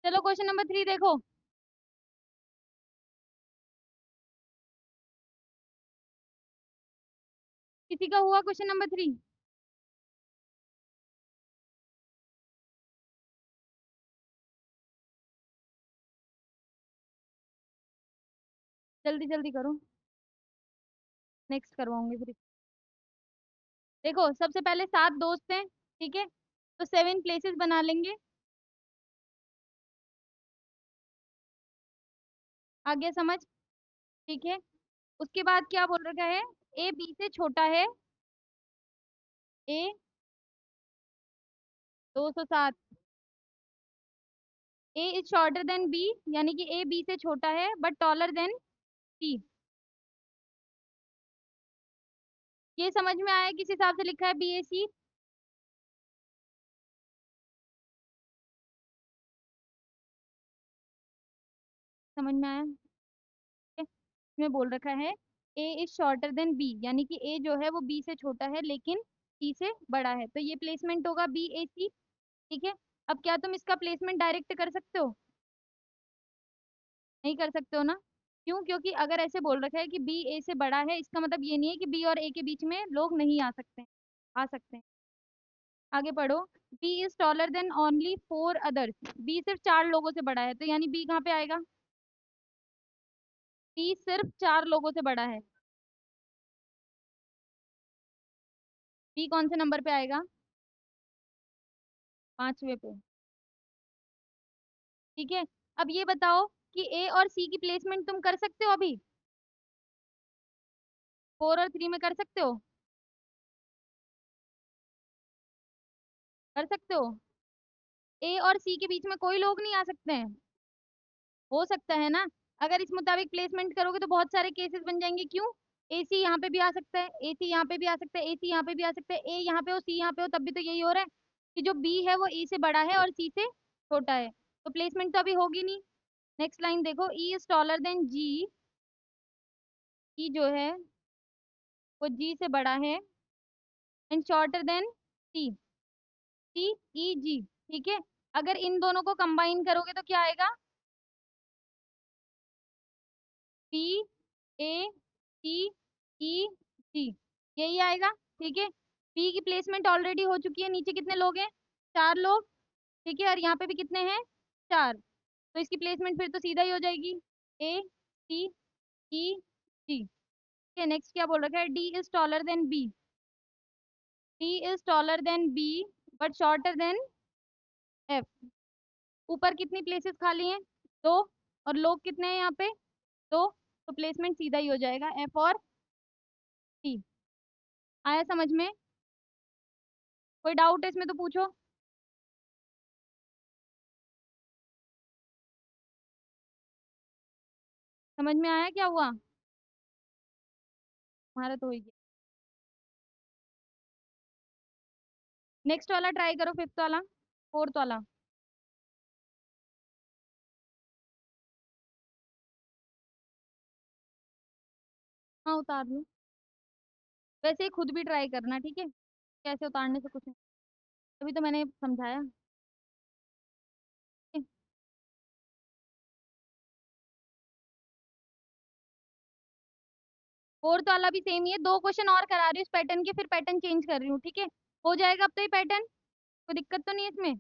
चलो question number 3 देखो। किसी का हुआ क्वेश्चन नंबर 3? जल्दी जल्दी करो, नेक्स्ट करवाऊंगी फिर। देखो सबसे पहले 7 दोस्त हैं, ठीक है, तो 7 प्लेसेस बना लेंगे। आगे समझ, ठीक है। उसके बाद क्या बोल रखा है, ए बी से छोटा है। ए 207। ए इज शॉर्टर देन बी, यानी कि ए बी से छोटा है बट टॉलर देन सी। ये समझ में आया किस हिसाब से लिखा है बी ए सी? समझ में आया? ठीक है? इसमें बोल रखा है ए इज शॉर्टर देन बी, यानी कि ए जो है वो बी से छोटा है लेकिन सी से बड़ा है, तो ये प्लेसमेंट होगा बी ए सी। ठीक है। अब क्या तुम इसका प्लेसमेंट डायरेक्ट कर सकते हो? नहीं कर सकते हो ना। क्यों? क्योंकि अगर ऐसे बोल रखा है कि बी ए से बड़ा है, इसका मतलब ये नहीं है कि बी और ए के बीच में लोग नहीं आ सकते हैं, आ सकते हैं। आगे पढ़ो। B is taller than only 4 others. B सिर्फ 4 लोगों से बड़ा है, तो यानी बी कहाँ पे आएगा? बी सिर्फ 4 लोगों से बड़ा है। बी कौन से नंबर पे आएगा? 5वें पे। ठीक है। अब ये बताओ कि ए और सी की प्लेसमेंट तुम कर सकते हो अभी? 4 और 3 में कर सकते हो? कर सकते हो। ए और सी के बीच में कोई लोग नहीं आ सकते हैं? हो सकता है ना। अगर इस मुताबिक प्लेसमेंट करोगे तो बहुत सारे केसेस बन जाएंगे। क्यों? ए सी यहाँ पे भी आ सकता है, ए सी यहाँ पे भी आ सकता है, ए सी यहाँ पे भी आ सकता है, ए यहाँ पे हो सी यहाँ पे हो, तब भी तो यही हो रहा है कि जो बी है वो ए से बड़ा है और सी से छोटा है, तो प्लेसमेंट तो अभी होगी नहीं। नेक्स्ट लाइन देखो, ई इज टॉलर देन जी। ई जो है वो जी से बड़ा है एंड शॉर्टर देन सी। सी ई जी। ठीक है। अगर इन दोनों को कंबाइन करोगे तो क्या आएगा? पी ए सी ई जी, यही आएगा। ठीक है। पी की प्लेसमेंट ऑलरेडी हो चुकी है, नीचे कितने लोग हैं? 4 लोग। ठीक है, और यहाँ पे भी कितने हैं? 4। तो इसकी प्लेसमेंट फिर तो सीधा ही हो जाएगी, ए सी ई जी। ठीक है। नेक्स्ट क्या बोल रखा है, D is taller than B. D is taller than B but shorter than F. ऊपर कितनी प्लेसेस खाली हैं? 2। और लोग कितने हैं यहाँ पे? 2। तो प्लेसमेंट सीधा ही हो जाएगा एफ और सी। आया समझ में? कोई डाउट है इसमें तो पूछो। समझ में आया क्या हुआ? हमारा तो हो ही गया। नेक्स्ट वाला ट्राई करो, फिफ्थ वाला, फोर्थ वाला। हाँ उतार लो। वैसे ही खुद भी ट्राई करना, ठीक है, कैसे उतारने से कुछ नहीं। अभी तो मैंने समझाया। फोर्थ वाला भी सेम ही है, 2 क्वेश्चन और करा रही हूँ इस पैटर्न के, फिर पैटर्न चेंज कर रही हूँ, ठीक है। हो जाएगा अब तो ये पैटर्न, कोई दिक्कत तो नहीं है इसमें।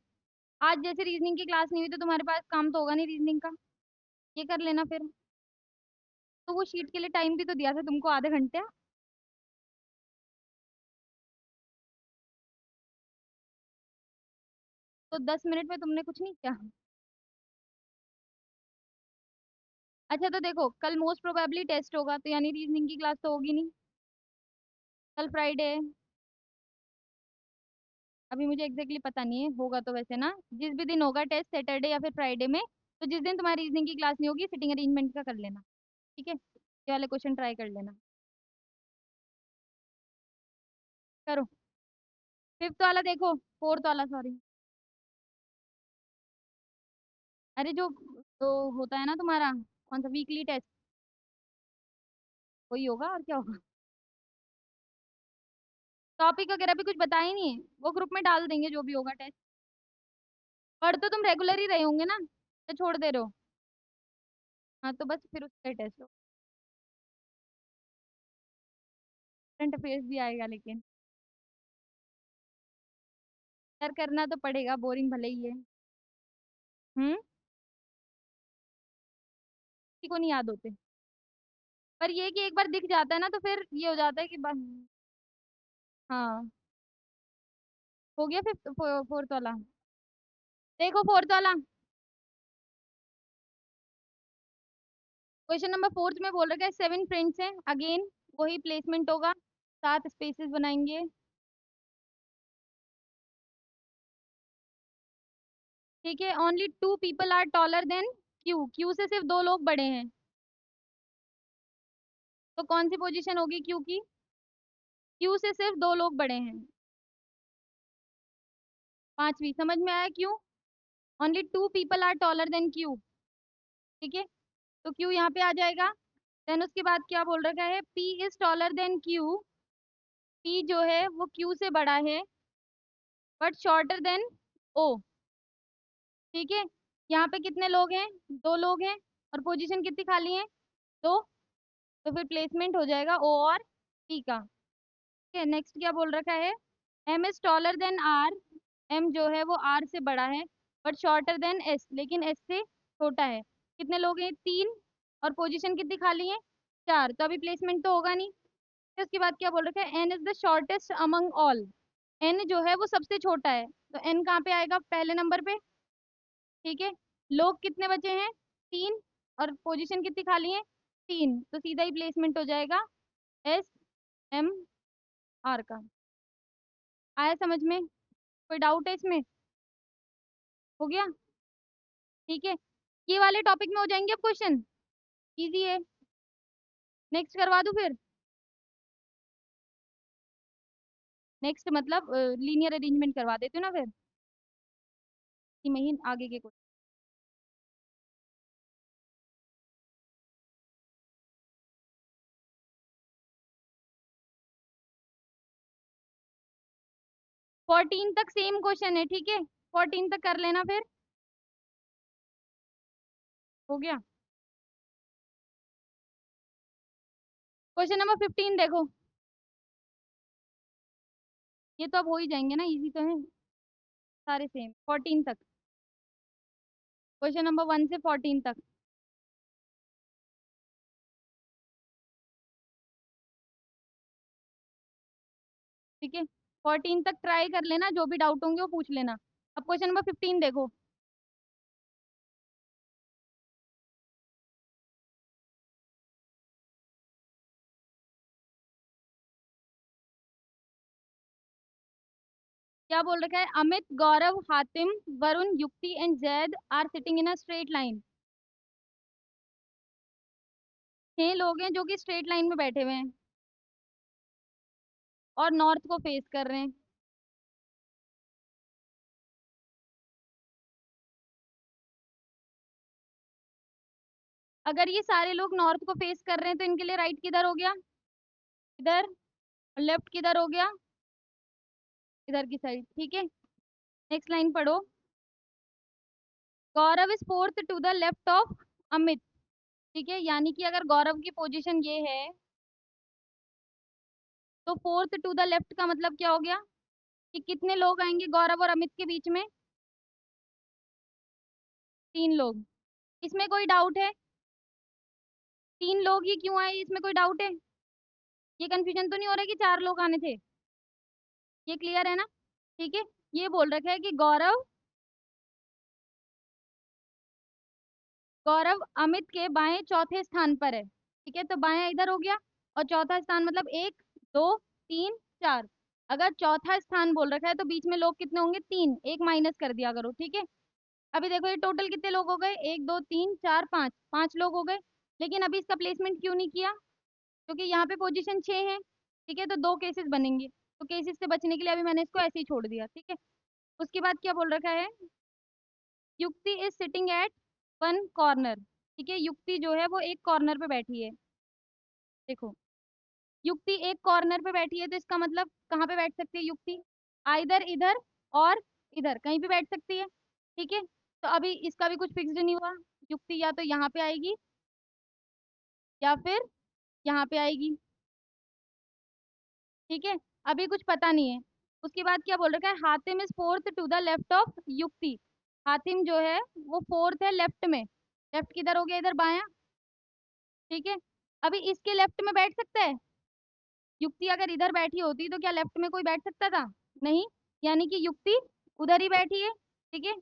आज जैसे रीजनिंग की क्लास नहीं हुई तो तुम्हारे पास काम तो होगा नहीं रीजनिंग का, ये कर लेना फिर। तो वो शीट के लिए टाइम भी तो दिया था तुमको, आधे घंटे। तो 10 मिनट में तुमने कुछ नहीं किया। अच्छा तो देखो, कल मोस्ट प्रोबेबली टेस्ट होगा, तो यानी रीजनिंग की क्लास तो होगी नहीं। कल फ्राइडे है। अभी मुझे एग्जैक्टली पता नहीं है, होगा तो वैसे ना, जिस भी दिन होगा टेस्ट, सैटरडे या फिर फ्राइडे में, तो जिस दिन तुम्हारी रीजनिंग की क्लास नहीं होगी, सिटिंग अरेंजमेंट का कर लेना। ठीक है, ये वाले क्वेश्चन ट्राई कर लेना। करो। फिफ्थ वाला देखो, फोर्थ वाला सॉरी। अरे जो तो होता है ना तुम्हारा, कौन सा वीकली टेस्ट, वही होगा और क्या होगा। टॉपिक वगैरह भी कुछ बताया ही नहीं है, वो ग्रुप में डाल देंगे जो भी होगा टेस्ट। पढ़ तो तुम रेगुलर ही रहे होंगे ना। तो छोड़ दे रहे हो? हाँ तो बस फिर उसका टेस्ट हो। करंट अफेयर्स भी आएगा लेकिन यार करना तो पड़ेगा, बोरिंग भले ही है। हम्म। किसी को नहीं याद होते। पर ये कि एक बार दिख जाता है ना तो फिर ये हो जाता है कि बस। हाँ। हो गया फिफ्थ फोर्थ वाला। देखो फोर्थ वाला। क्वेश्चन नंबर फोर्थ में बोल रखा है 7 फ्रेंड्स हैं, अगेन वही प्लेसमेंट होगा, 7 स्पेसेस बनाएंगे। ठीक है, only 2 people are taller than Q, Q से सिर्फ 2 लोग बड़े हैं, तो कौन सी पोजीशन होगी क्यू की? क्यू से सिर्फ 2 लोग बड़े हैं। पांचवी समझ में आया Q? Only 2 people are taller than Q. ठीक है, तो क्यू यहाँ पे आ जाएगा। देन उसके बाद क्या बोल रखा है, P is taller than Q, P जो है वो क्यू से बड़ा है बट शॉर्टर देन ओ। ठीक है, यहाँ पे कितने लोग हैं? 2 लोग हैं, और पोजीशन कितनी खाली है? 2। तो फिर प्लेसमेंट हो जाएगा ओ और पी का। ठीक है, नेक्स्ट क्या बोल रखा है, M is taller than R, M जो है वो आर से बड़ा है बट शॉर्टर देन एस, लेकिन एस से छोटा है। कितने लोग हैं? 3। और पोजीशन कितनी खाली है? 4, तो अभी प्लेसमेंट तो होगा नहीं। फिर उसके बाद क्या बोल रखा है, N is the shortest among all, N जो है वो सबसे छोटा है, तो एन कहाँ पे आएगा? पहले नंबर पे। ठीक है, लोग कितने बचे हैं? 3, और पोजीशन कितनी खाली है? 3, तो सीधा ही प्लेसमेंट हो जाएगा एस एम आर का। आया समझ में? कोई डाउट है इसमें? हो गया? ठीक है, ये वाले टॉपिक में हो जाएंगे अब क्वेश्चन, इजी है। नेक्स्ट करवा दूं फिर? नेक्स्ट मतलब लीनियर अरेंजमेंट करवा देती हूँ ना फिर, कि मैं ही आगे के क्वेश्चन। 14 तक सेम क्वेश्चन है, ठीक है, 14 तक कर लेना फिर। हो गया? क्वेश्चन नंबर 15 देखो, ये तो अब हो ही जाएंगे ना, इजी तो है सारे सेम, 14 तक। क्वेश्चन नंबर 1 से 14 तक। ठीक है, 14 तक ट्राई कर लेना, जो भी डाउट होंगे वो पूछ लेना। अब क्वेश्चन नंबर 15 देखो। क्या बोल रखा है, अमित, गौरव, Hatim, Varun, Yukti and Zaid are sitting in a straight line. 6 लोग हैं जो कि स्ट्रेट लाइन में बैठे हुए हैं और नॉर्थ को फेस कर रहे हैं। अगर ये सारे लोग नॉर्थ को फेस कर रहे हैं तो इनके लिए राइट किधर हो गया? इधर। और लेफ्ट किधर हो गया? इधर की साइड। ठीक है, नेक्स्ट लाइन पढ़ो। Gaurav is fourth to the left of Amit. ठीक है, यानी कि अगर गौरव की पोजीशन ये है तो फोर्थ टू द लेफ्ट का मतलब क्या हो गया, कि कितने लोग आएंगे गौरव और अमित के बीच में? 3 लोग। इसमें कोई डाउट है? 3 लोग ही क्यों आए, इसमें कोई डाउट है? ये कंफ्यूजन तो नहीं हो रहा कि 4 लोग आने थे? ये क्लियर है ना? ठीक है, ये बोल रखा है कि गौरव, गौरव अमित के बाएं चौथे स्थान पर है। ठीक है, तो बायां इधर हो गया, और चौथा स्थान मतलब 1 2 3 4। अगर चौथा स्थान बोल रखा है तो बीच में लोग कितने होंगे? 3, एक माइनस कर दिया करो। ठीक है, अभी देखो ये टोटल कितने लोग हो गए, 1 2 3 4 5, 5 लोग हो गए। लेकिन अभी इसका प्लेसमेंट क्यों नहीं किया? क्योंकि यहाँ पे पोजीशन 6 है। ठीक है, तो 2 केसेस बनेंगे, तो केसेस से बचने के लिए अभी मैंने इसको ऐसे ही छोड़ दिया। ठीक है, उसके बाद क्या बोल रखा है, युक्ति इज सिटिंग एट 1 कॉर्नर। ठीक है, युक्ति जो है वो एक कॉर्नर पे बैठी है। देखो, युक्ति एक कॉर्नर पे बैठी है तो इसका मतलब कहाँ पे बैठ सकती है युक्ति? आइदर इधर और इधर कहीं भी बैठ सकती है। ठीक है, तो अभी इसका भी कुछ फिक्स्ड नहीं हुआ। युक्ति या तो यहाँ पे आएगी या फिर यहाँ पे आएगी। ठीक है, अभी कुछ पता नहीं है। उसके बाद क्या बोल रखा है, Hatim is fourth to the left of Yukti. Hatim जो है वो फोर्थ है लेफ्ट में। लेफ्ट किधर हो गया, इधर बायां। ठीक है, अभी इसके लेफ्ट में बैठ सकता है। युक्ति अगर इधर बैठी होती तो क्या लेफ्ट में कोई बैठ सकता था? नहीं। यानी कि युक्ति उधर ही बैठी है। ठीक है,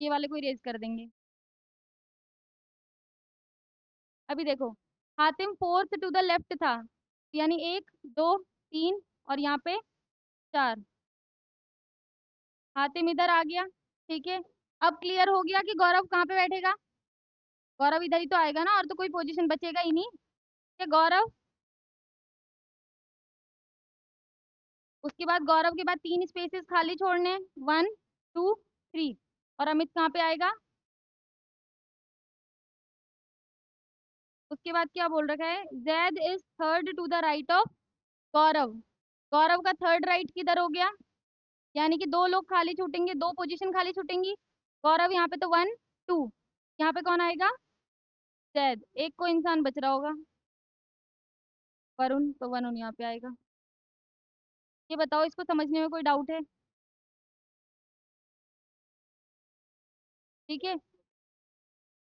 ये वाले को इरेज कर देंगे। अभी देखो, Hatim fourth to the left था, यानी एक दो तीन और यहाँ पे चार। हातिम इधर आ गया। ठीक है, अब क्लियर हो गया कि गौरव कहाँ पे बैठेगा। गौरव इधर ही तो आएगा ना, और तो कोई पोजीशन बचेगा ही नहीं। ठीक है, गौरव। उसके बाद गौरव के बाद तीन स्पेसेस खाली छोड़ने हैं, 1 2 3। और अमित कहाँ पे आएगा? उसके बाद क्या बोल रखा है, Zaid is third to the right of Gaurav. Gaurav का थर्ड राइट किधर हो गया, यानी कि दो लोग खाली छूटेंगे, दो पोजीशन खाली छूटेंगी। गौरव यहाँ पे तो 1 2, यहाँ पे कौन आएगा? जैद। एक को इंसान बच रहा होगा, वरुण, तो वरुण यहाँ पे आएगा। ये बताओ, इसको समझने में कोई डाउट है? ठीक है,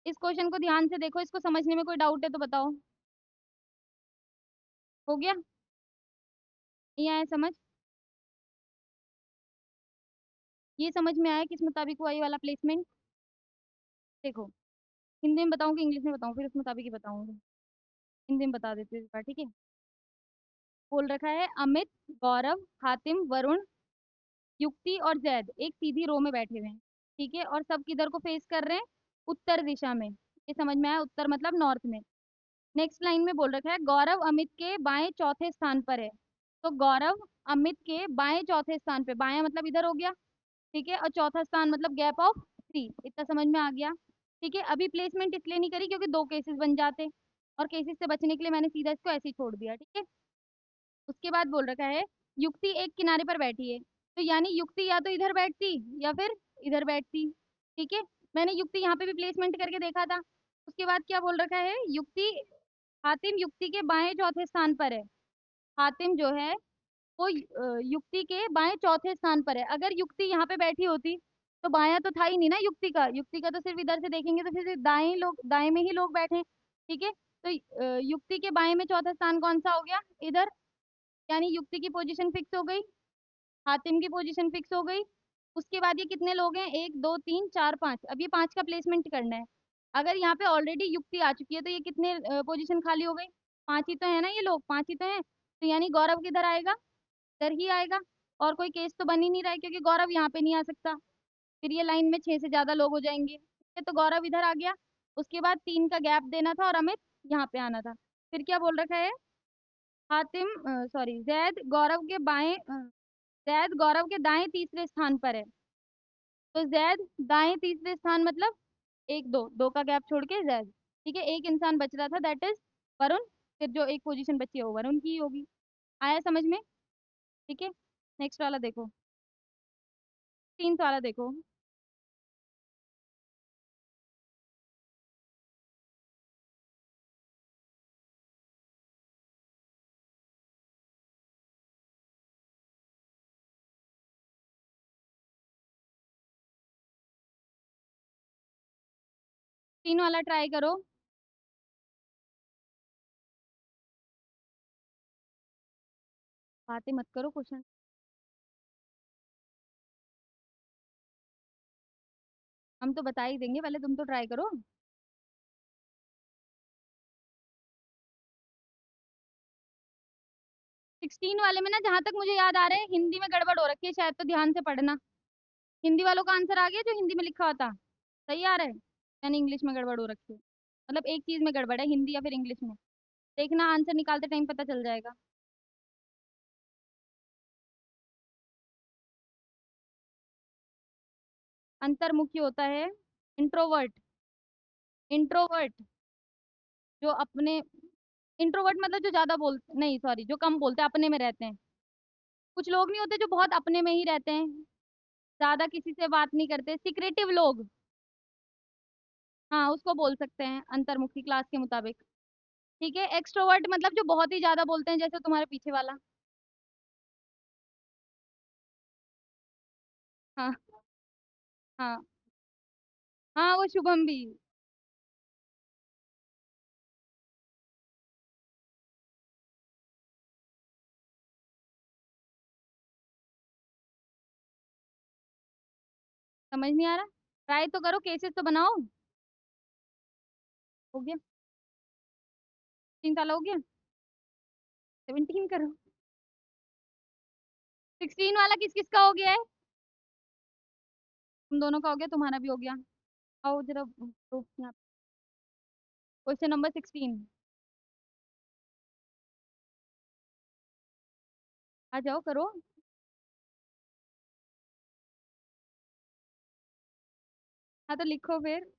इस क्वेश्चन को ध्यान से देखो, इसको समझने में कोई डाउट है तो बताओ। हो गया? नहीं आया समझ? ये समझ में आया किस मुताबिक हुआ ये वाला प्लेसमेंट? देखो, हिंदी में बताऊं कि इंग्लिश में बताऊं, फिर उस मुताबिक ही बताऊंगी। हिंदी में बता देती हूँ इस बार, ठीक है। बोल रखा है, अमित, गौरव, हातिम, वरुण, युक्ति और जैद एक सीधी रो में बैठे हुए हैं। ठीक है, और सब किधर को फेस कर रहे हैं? उत्तर दिशा में। ये समझ में आया, उत्तर मतलब नॉर्थ में। नेक्स्ट लाइन में बोल रखा है, गौरव अमित के बाएं चौथे स्थान पर है। तो गौरव अमित के बाएं चौथे स्थान पे, बाएं मतलब इधर हो गया। ठीक है, और चौथा स्थान मतलब गैप ऑफ 3। इतना समझ में आ गया? ठीक है, अभी प्लेसमेंट इसलिए नहीं करी क्योंकि दो केसेस बन जाते, और केसेस से बचने के लिए मैंने सीधा इसको ऐसे ही छोड़ दिया। ठीक है, उसके बाद बोल रखा है, युक्ति एक किनारे पर बैठी है। तो यानी युक्ति या तो इधर बैठती या फिर इधर बैठती। ठीक है, मैंने युक्ति यहाँ पे भी प्लेसमेंट करके देखा था। उसके बाद क्या बोल रखा है, युक्ति, हातिम युक्ति के बाएं चौथे स्थान पर है। हातिम जो है वो युक्ति के बाएं चौथे स्थान पर है। अगर युक्ति यहाँ पे बैठी होती तो बायां तो था ही नहीं ना युक्ति का, युक्ति का तो सिर्फ इधर से देखेंगे तो फिर दाएं लोग, दाएं में ही लोग बैठे हैं। ठीक है, तो युक्ति के बाएं में चौथा स्थान कौन सा हो गया, इधर। यानी युक्ति की पोजीशन फिक्स हो गई, हातिम की पोजीशन फिक्स हो गई। उसके बाद ये कितने लोग हैं, 1 2 3 4 5। अब ये पांच का प्लेसमेंट करना है। अगर यहाँ पे ऑलरेडी युक्ति आ चुकी है तो ये कितने पोजीशन खाली हो गई? पांच ही तो है ना, ये लोग पांच ही तो हैं। तो यानी गौरव किधर आएगा, इधर ही आएगा। और कोई केस तो बन ही नहीं रहा है क्योंकि गौरव यहाँ पे नहीं आ सकता, फिर ये लाइन में 6 से ज्यादा लोग हो जाएंगे। ठीक है, तो गौरव इधर आ गया। उसके बाद 3 का गैप देना था और अमित यहाँ पे आना था। फिर क्या बोल रखा है, हातिम, सॉरी, जैद गौरव के दाएं तीसरे स्थान पर है। तो जैद दाएं तीसरे स्थान मतलब एक दो, दो का गैप छोड़ के जैद। ठीक है, एक इंसान बच रहा था, दैट इज वरुण। फिर जो एक पोजीशन बची है वो वरुण की ही होगी। आया समझ में? ठीक है, नेक्स्ट वाला देखो, 3 वाला देखो। 3 वाला ट्राई करो। बातें मत करो, क्वेश्चन। हम तो बता ही देंगे, पहले तुम तो ट्राई करो। 16 वाले में ना, जहां तक मुझे याद आ रहा है हिंदी में गड़बड़ हो रखी है शायद, तो ध्यान से पढ़ना। हिंदी वालों का आंसर आ गया जो हिंदी में लिखा होता, सही आ रहा है, यानी इंग्लिश में गड़बड़ हो रखी है। मतलब एक चीज में गड़बड़ है, हिंदी या फिर इंग्लिश में। देखना, आंसर निकालते टाइम पता चल जाएगा। अंतर्मुखी होता है इंट्रोवर्ट। इंट्रोवर्ट जो अपने, इंट्रोवर्ट मतलब जो ज्यादा बोल, नहीं सॉरी, जो कम बोलते हैं, अपने में रहते हैं। कुछ लोग नहीं होते जो बहुत अपने में ही रहते हैं, ज्यादा किसी से बात नहीं करते, सिक्रेटिव लोग। हाँ, उसको बोल सकते हैं अंतर्मुखी क्लास के मुताबिक। ठीक है, एक्सट्रोवर्ट मतलब जो बहुत ही ज्यादा बोलते हैं, जैसे तुम्हारे पीछे वाला। हाँ। हाँ। हाँ, वो शुभम भी। समझ नहीं आ रहा? ट्राई तो करो, केसेस तो बनाओ। हो गया? 3 साल हो गया? 17 करो। 16 वाला किस किस का हो गया है? तुम दोनों का हो गया, तुम्हारा भी हो गया। आओ जरा तो यहाँ, क्वेश्चन नंबर 16। आ जाओ करो। हाँ तो लिखो फिर।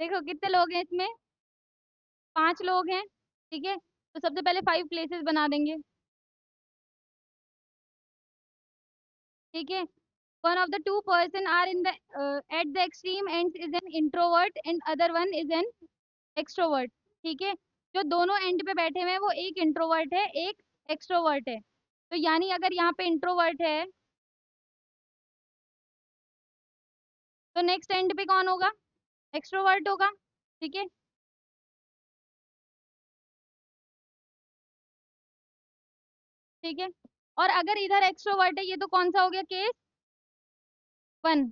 देखो कितने लोग हैं इसमें। 5 लोग हैं। ठीक है, तो सबसे पहले 5 प्लेसेस बना देंगे। ठीक है, one of the two person are in the at the extreme ends is an introvert and other one is an extrovert। ठीक है, जो दोनों एंड पे बैठे हुए हैं वो एक इंट्रोवर्ट है, एक एक्सट्रोवर्ट है। तो यानी अगर यहाँ पे इंट्रोवर्ट है, तो नेक्स्ट एंड पे कौन होगा? एक्सट्रोवर्ट होगा। ठीक है। ठीक है, और अगर इधर एक्सट्रोवर्ट है, ये तो कौन सा हो गया? केस 1।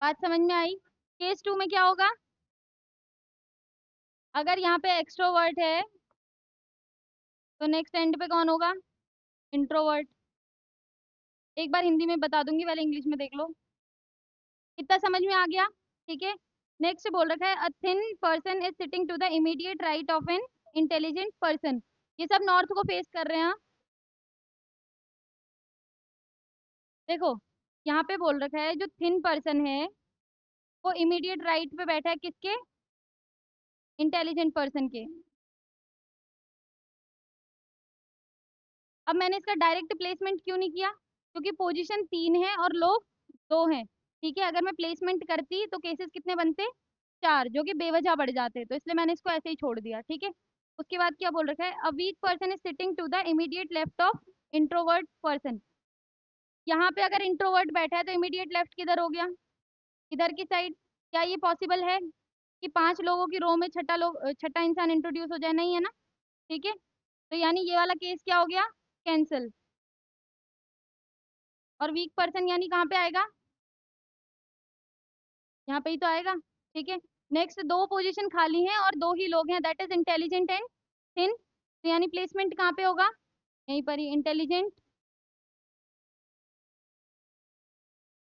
बात समझ में आई? केस 2 में क्या होगा? अगर यहाँ पे एक्सट्रोवर्ट है, तो नेक्स्ट एंड पे कौन होगा? इंट्रोवर्ट। एक बार हिंदी में बता दूंगी, पहले इंग्लिश में देख लो। कितना समझ में आ गया? ठीक है, नेक्स्ट बोल रखा है a thin person is sitting to the immediate right of an intelligent person. ये सब नॉर्थ को फेस कर रहे हैं, हाँ? देखो, यहाँ पे बोल रखा है जो थिन पर्सन है वो इमीडिएट राइट पे बैठा है, किसके? इंटेलिजेंट पर्सन के। अब मैंने इसका डायरेक्ट प्लेसमेंट क्यों नहीं किया? क्योंकि पोजीशन 3 है और लोग 2 हैं। ठीक है, अगर मैं प्लेसमेंट करती तो केसेस कितने बनते? 4, जो कि बेवजह बढ़ जाते, तो इसलिए मैंने इसको ऐसे ही छोड़ दिया। ठीक है, उसके बाद क्या बोल रखा है a weak person is sitting to the immediate left of introvert person. यहाँ पे अगर इंट्रोवर्ट बैठा है तो इमीडिएट लेफ्ट किधर हो गया? इधर की साइड। क्या ये पॉसिबल है कि 5 लोगों की रो में छठा इंसान इंट्रोड्यूस हो जाए? नहीं है ना। ठीक है, तो यानी ये वाला केस क्या हो गया? कैंसिल। और वीक पर्सन यानी कहाँ पे आएगा? यहाँ पे ही तो आएगा। ठीक है, नेक्स्ट 2 पोजीशन खाली हैं और 2 ही लोग हैं, that is intelligent and thin. तो यानी प्लेसमेंट कहाँ पे होगा? यहीं पर ही, इंटेलिजेंट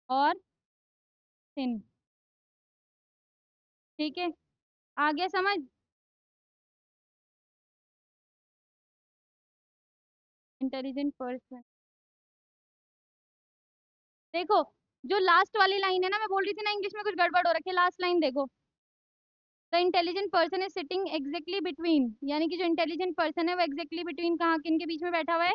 और थिन। ठीक है, आ गया समझ? Intelligent person. देखो, जो लास्ट वाली लाइन है ना, मैं बोल रही थी ना इंग्लिश में कुछ गड़बड़ हो रखी है, लास्ट लाइन देखो। The intelligent person is sitting exactly between, यानी कि जो इंटेलिजेंट पर्सन है वो एग्जैक्टली बिटवीन कहाँ, किन के बीच में बैठा हुआ है?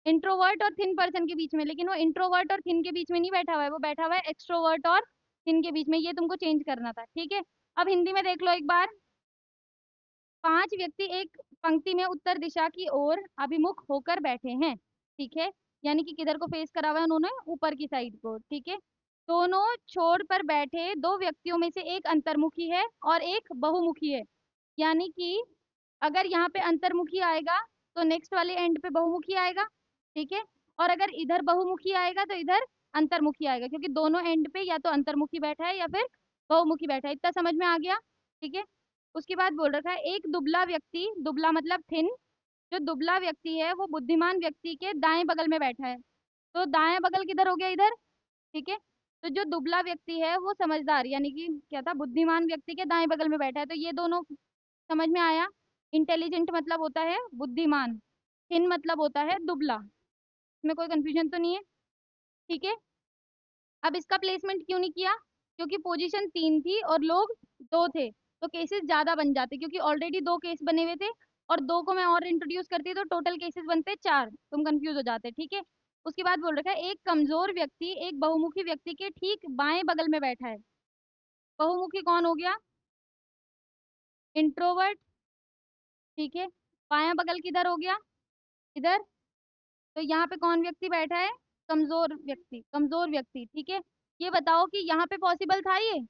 इंट्रोवर्ट और थिन पर्सन के बीच में। लेकिन वो इंट्रोवर्ट और थिन के बीच में नहीं बैठा हुआ है, वो बैठा हुआ है एक्सट्रोवर्ट और थिन के बीच में। ये तुमको चेंज करना था। ठीक है, अब हिंदी में देख लो एक बार। 5 व्यक्ति एक पंक्ति में उत्तर दिशा की ओर अभिमुख होकर बैठे हैं। ठीक है, यानी कि किधर को फेस करा हुआ है उन्होंने? ऊपर की साइड को। ठीक है, दोनों छोर पर बैठे 2 व्यक्तियों में से एक अंतर्मुखी है और एक बहुमुखी है। यानी कि अगर यहाँ पे अंतर्मुखी आएगा तो नेक्स्ट वाले एंड पे बहुमुखी आएगा। ठीक है, और अगर इधर बहुमुखी आएगा तो इधर अंतर्मुखी आएगा, क्योंकि दोनों एंड पे या तो अंतर्मुखी बैठा है या फिर बहुमुखी बैठा है। इतना समझ में आ गया? ठीक है, उसके बाद बोल रखा है एक दुबला व्यक्ति, दुबला मतलब थिन, जो दुबला व्यक्ति है वो बुद्धिमान व्यक्ति के दाएं बगल में बैठा है। तो दाएं बगल किधर हो गया? इधर। ठीक है, तो जो दुबला व्यक्ति है वो समझदार, यानी कि क्या था, बुद्धिमान व्यक्ति के दाएं बगल में बैठा है। तो ये दोनों समझ में आया? इंटेलिजेंट मतलब होता है बुद्धिमान, थिन मतलब होता है दुबला। इसमें कोई कंफ्यूजन तो नहीं है? ठीक है, अब इसका प्लेसमेंट क्यों नहीं किया? क्योंकि पोजीशन 3 थी और लोग 2 थे, तो केसेस ज्यादा बन जाते, क्योंकि ऑलरेडी 2 केस बने हुए थे। और दो को मैं और इंट्रोड्यूस करती तो टोटल केसेस बनते चार, तुम कंफ्यूज हो जाते, ठीक है। उसके बाद बोल रखा है एक कमजोर व्यक्ति एक बहुमुखी व्यक्ति के ठीक बाएं बगल में बैठा है। बहुमुखी कौन हो गया? इंट्रोवर्ट, ठीक है। बायां बगल किधर हो गया? इधर। तो यहाँ पे कौन व्यक्ति बैठा है? कमजोर व्यक्ति, कमजोर व्यक्ति, ठीक है। ये बताओ कि यहाँ पे पॉसिबल था ये?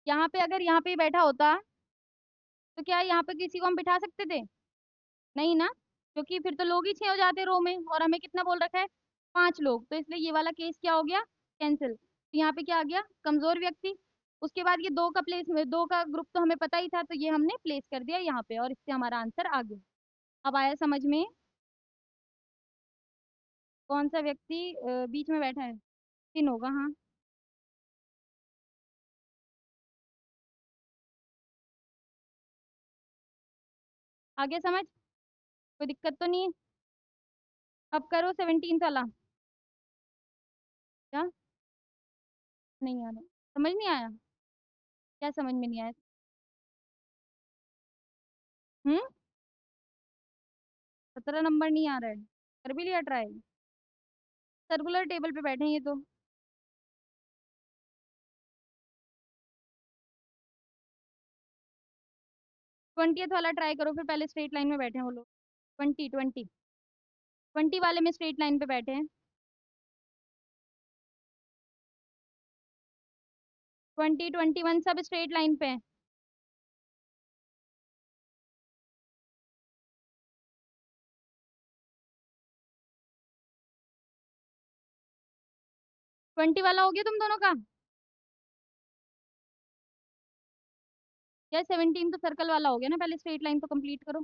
यहाँ पे अगर यहाँ पे बैठा होता तो क्या यहाँ पे किसी को हम बिठा सकते थे? नहीं ना, क्योंकि फिर तो लोग ही 6 हो जाते रो में, और हमें कितना बोल रखा है? 5 लोग, तो इसलिए ये वाला केस क्या हो गया? कैंसिल। तो यहाँ पे क्या आ गया? कमजोर व्यक्ति। उसके बाद ये दो का प्लेस में, दो का ग्रुप तो हमें पता ही था, तो ये हमने प्लेस कर दिया यहाँ पे, और इससे हमारा आंसर आ गया। अब आया समझ में? कौन सा व्यक्ति बीच में बैठा है? तीन होगा, हाँ। आगे समझ? कोई दिक्कत तो नहीं है? अब करो 17 वाला। क्या? नहीं आ रहा? समझ नहीं आया? क्या समझ में नहीं आया? हम्म। 17 नंबर नहीं आ रहा है? कर भी लिया ट्राई? सर्कुलर टेबल पे बैठे हैं ये तो। 20th वाला ट्राई करो, फिर पहले स्ट्रेट लाइन में बैठे हैं वो लोग। 20 वाले में स्ट्रेट लाइन पे बैठे हैं। 20 21 सब स्ट्रेट लाइन पे हैं। 20 वाला हो गया तुम दोनों का? या 17 तो सर्कल वाला हो गया ना, पहले स्ट्रेट लाइन तो कंप्लीट करो।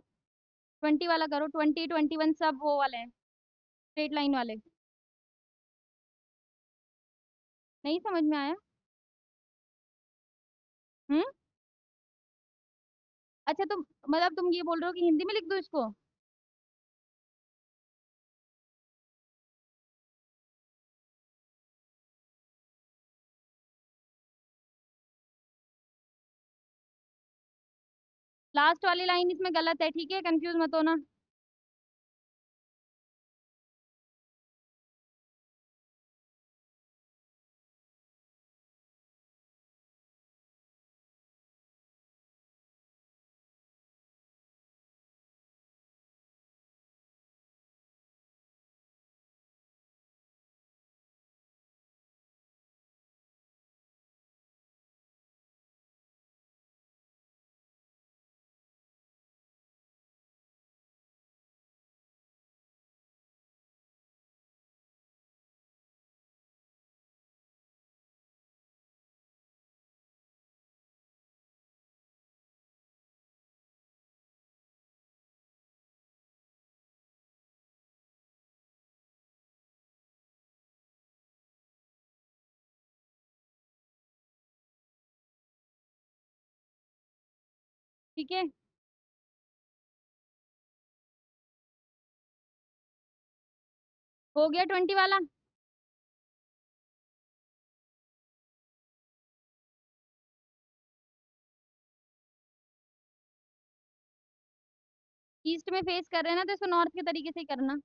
20 वाला करो, 20 21 सब वो वाले हैं, स्ट्रेट लाइन वाले। नहीं समझ में आया? हम्म। अच्छा तुम, मतलब तुम ये बोल रहे हो कि हिंदी में लिख दो इसको? लास्ट वाली लाइन इसमें गलत है, ठीक है, कंफ्यूज मत होना। ठीक है, हो गया 20 वाला। ईस्ट में फेस कर रहे हैं ना, तो इसको नॉर्थ के तरीके से ही करना।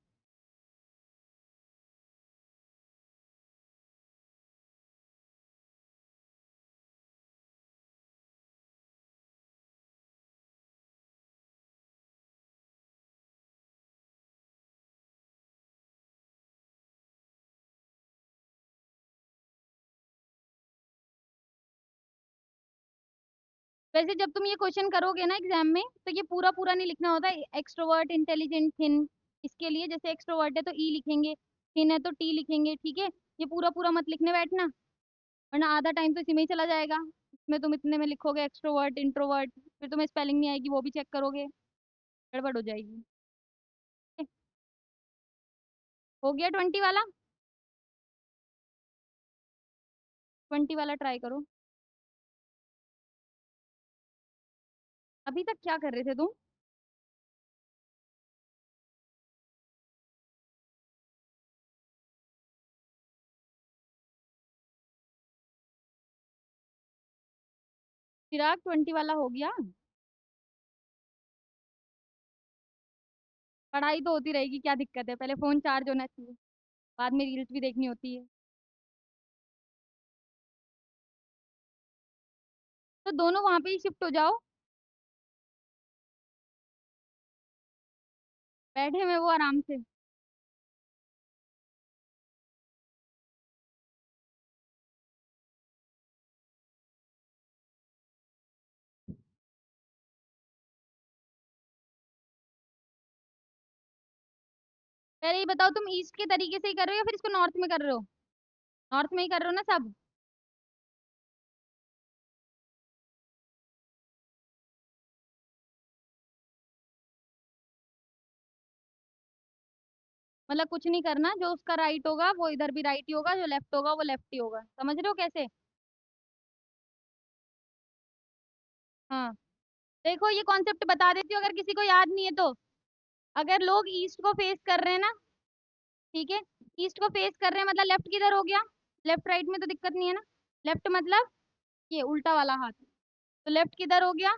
वैसे जब तुम ये क्वेश्चन करोगे ना एग्जाम में, तो ये पूरा पूरा नहीं लिखना होता। एक्सट्रोवर्ट, इंटेलिजेंट, थिन, इसके लिए जैसे एक्सट्रोवर्ट है तो ई लिखेंगे, थिन है तो टी लिखेंगे, ठीक है। ये पूरा पूरा मत लिखने बैठना, वरना आधा टाइम तो इसी में ही चला जाएगा। इसमें तुम इतने में लिखोगे एक्सट्रोवर्ट, इंट्रोवर्ट, फिर तुम्हें स्पेलिंग नहीं आएगी, वो भी चेक करोगे, गड़बड़ हो जाएगी। ठीक है? हो गया 20 वाला? 20 वाला ट्राई करो। अभी तक क्या कर रहे थे तुम? चिराग 20 वाला हो गया? पढ़ाई तो होती रहेगी, क्या दिक्कत है, पहले फोन चार्ज होना चाहिए, बाद में रील्स भी देखनी होती है। तो दोनों वहां पे ही शिफ्ट हो जाओ। बैठे हुए वो आराम से। पहले ये बताओ, तुम ईस्ट के तरीके से ही कर रहे हो या फिर इसको नॉर्थ में कर रहे हो? नॉर्थ में ही कर रहे हो ना सब? मतलब कुछ नहीं करना, जो उसका राइट होगा वो इधर भी राइट ही होगा, जो लेफ्ट होगा वो लेफ्ट ही होगा, समझ रहे हो कैसे? हाँ। देखो ये कॉन्सेप्ट बता देती हूँ अगर किसी को याद नहीं है तो। अगर लोग ईस्ट को फेस कर रहे हैं ना, ठीक है, ईस्ट को फेस कर रहे हैं मतलब लेफ्ट किधर हो गया? लेफ्ट राइट में तो दिक्कत नहीं है ना। लेफ्ट मतलब ये उल्टा वाला हाथ। तो लेफ्ट किधर हो गया?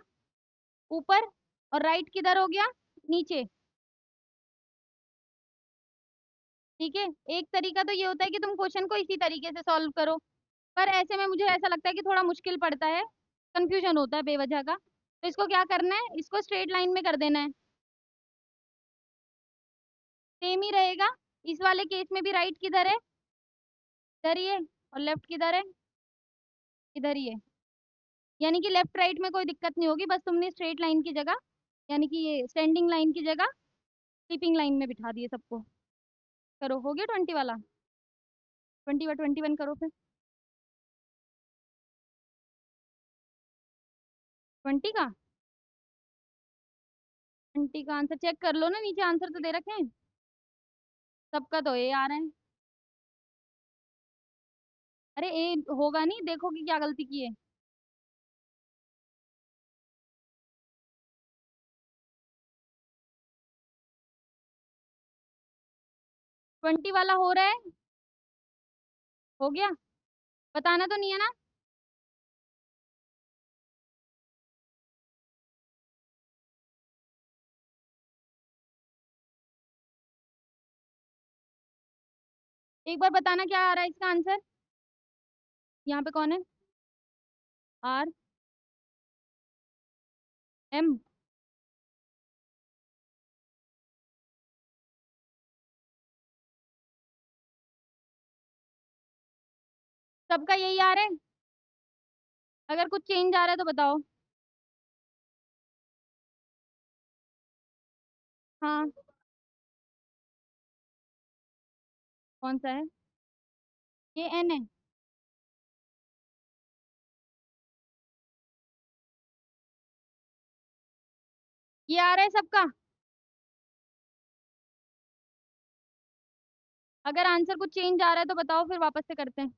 ऊपर। और राइट किधर हो गया? नीचे। ठीक है। एक तरीका तो ये होता है कि तुम क्वेश्चन को इसी तरीके से सॉल्व करो, पर ऐसे में मुझे ऐसा लगता है कि थोड़ा मुश्किल पड़ता है, कंफ्यूजन होता है बेवजह का। तो इसको क्या करना है, इसको स्ट्रेट लाइन में कर देना है। सेम ही रहेगा। इस वाले केस में भी राइट किधर है? इधर ही है। और लेफ्ट किधर है? इधर ही है। यानी कि लेफ्ट राइट में कोई दिक्कत नहीं होगी, बस तुमने स्ट्रेट लाइन की जगह, यानी कि ये स्टैंडिंग लाइन की जगह स्लीपिंग लाइन में बिठा दिए सबको। करो, हो गया 20 वाला। 21 करो फिर। 20 का। 20 का आंसर चेक कर लो ना, नीचे आंसर तो दे रखे हैं। सबका तो ए आ रहा है। अरे ए होगा नहीं, देखो कि क्या गलती की है। 20 वाला हो रहा है। हो गया। बताना तो नहीं है ना? एक बार बताना क्या आ रहा है इसका आंसर। यहाँ पे कौन है? R M. सबका यही आ रहा है? अगर कुछ चेंज आ रहा है तो बताओ। हाँ। कौन सा है? ये एन है। ये आ रहा है सबका? अगर आंसर कुछ चेंज आ रहा है तो बताओ, फिर वापस से करते हैं।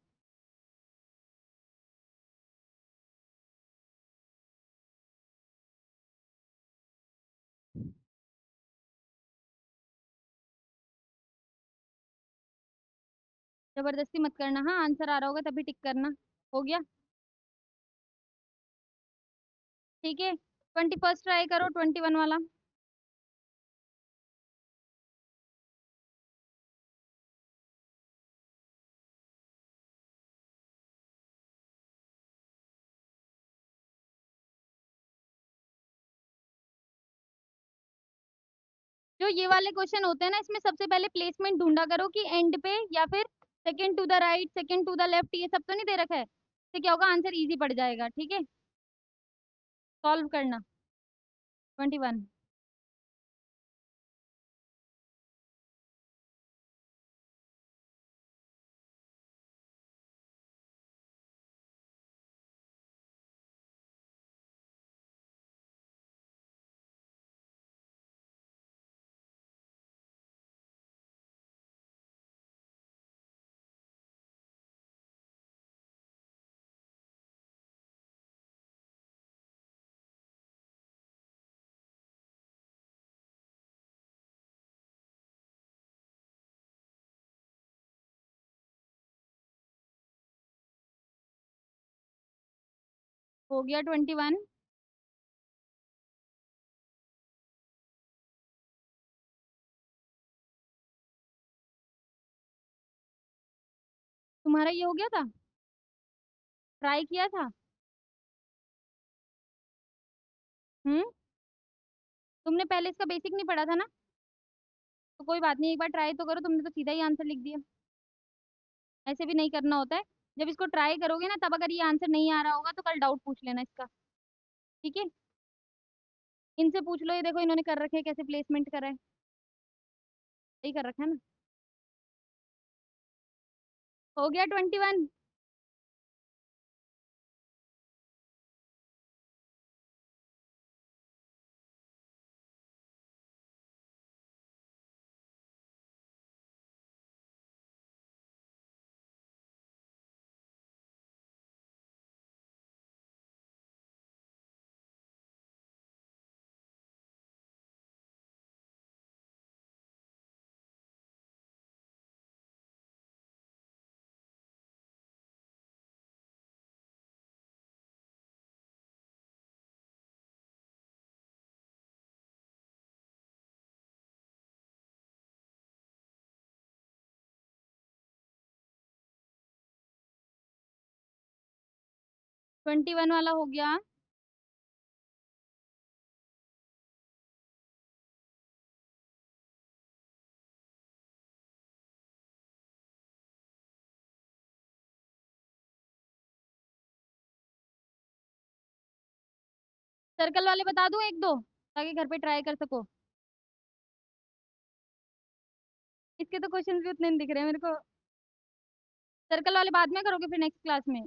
जबरदस्ती मत करना, हाँ आंसर आ रहा होगा तभी टिक करना। हो गया। ठीक है। 21 ट्राई करो, 21 वाला। जो ये वाले क्वेश्चन होते हैं ना, इसमें सबसे पहले प्लेसमेंट ढूंढा करो कि एंड पे या फिर second to the right, second to the left, ये सब तो नहीं दे रखा है, तो क्या होगा, आंसर इजी पड़ जाएगा। ठीक है। सॉल्व करना। 21। हो गया 21। तुम्हारा ये हो गया था, ट्राई किया था? हम्म। तुमने पहले इसका बेसिक नहीं पढ़ा था ना? तो कोई बात नहीं, एक बार ट्राई तो करो, तुमने तो सीधा ही आंसर लिख दिया। ऐसे भी नहीं करना होता है। जब इसको ट्राई करोगे ना, तब अगर ये आंसर नहीं आ रहा होगा तो कल डाउट पूछ लेना इसका। ठीक है। इनसे पूछ लो, ये देखो इन्होंने कर रखे हैं, कैसे प्लेसमेंट करा है। सही कर रखा है ना? हो गया 21। ट्वेंटी वन वाला हो गया। सर्कल वाले बता दूं एक दो, ताकि घर पे ट्राई कर सको? इसके तो क्वेश्चन भी उतने नहीं दिख रहे हैं मेरे को। सर्कल वाले बाद में करोगे फिर नेक्स्ट क्लास में?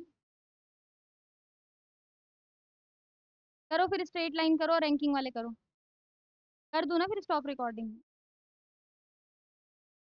करो फिर, स्ट्रेट लाइन करो, रैंकिंग वाले करो। कर दूं ना फिर स्टॉप रिकॉर्डिंग?